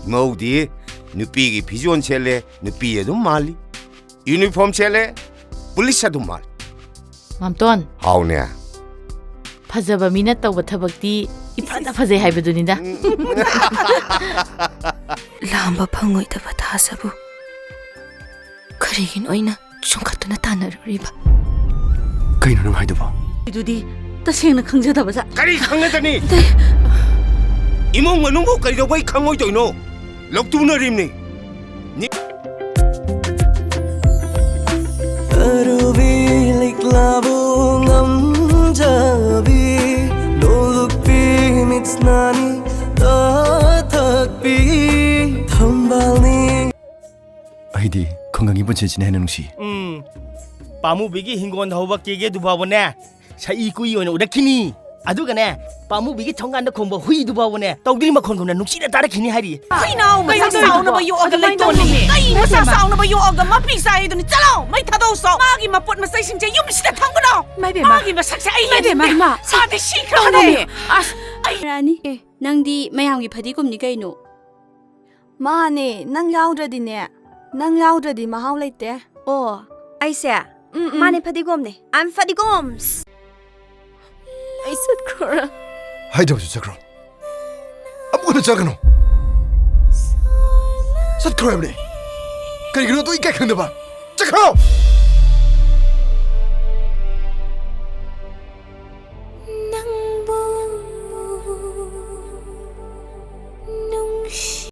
ꯃꯧꯗꯤ ꯅꯨꯄꯤꯒꯤ ꯐꯤꯖꯣꯜ ꯁꯦꯠꯂꯦ ꯅꯨꯄꯤ ꯑꯗꯨꯝ ꯃꯥꯜꯂꯤ ꯌꯨꯅꯤꯐꯣꯔꯝ ꯁꯦꯠꯂꯦ ꯄꯨꯂꯤꯁ ꯑꯗꯨꯝ ꯃꯥꯜꯂꯤ ꯃꯥꯝꯇꯣꯟ ꯍꯥꯎꯅꯦ ꯐꯖꯕ ꯃꯤꯅ ꯇꯧꯕ ꯊꯕꯛꯇꯤ 이파다 파제 하이브dun이다. 람바 펑어이다바 다사부. 그리긴 어이나 중카트나 타나르리바. 그이노는 하이드바. 이두디 따생나 강자다바자. 까리 강나다니. 이몽 원웅고 까리도 왜 강어이도이노? 럭두너림니. 니. Arubilik labu ngamjabi nolukpi mitsnani tatakpi thambali 아이디 건강 이번 제진에 해는 시. 파무비기 힝곤 더버 깨게 두바보네. 사이꾸이 오는 우다키니. 아두가네. 파무비기 정간다 콤보 후이 두바보네. 떡들이 막콘고나 눅시다 따라키니 하리. Now, my sound of you or the light on me. I sound of you or the mappy side on the Talo. My Tado saw Maggie, my put my station to you, Mr. Tango. Maybe Maggie, my success. Maybe my sad is she coming. Rani, Nangdi, Mayangi Padigum Nigano. Mane, Nang Yaudradine. Nang Yaudradin, how late there? Oh, I say, Mane Padigomne. I'm Fadigoms. I said, Cora. 하이드바 저그럼. 아무거나 작아노. 삿크라이브네. 그리고 또 이까 큰데 봐. 작아.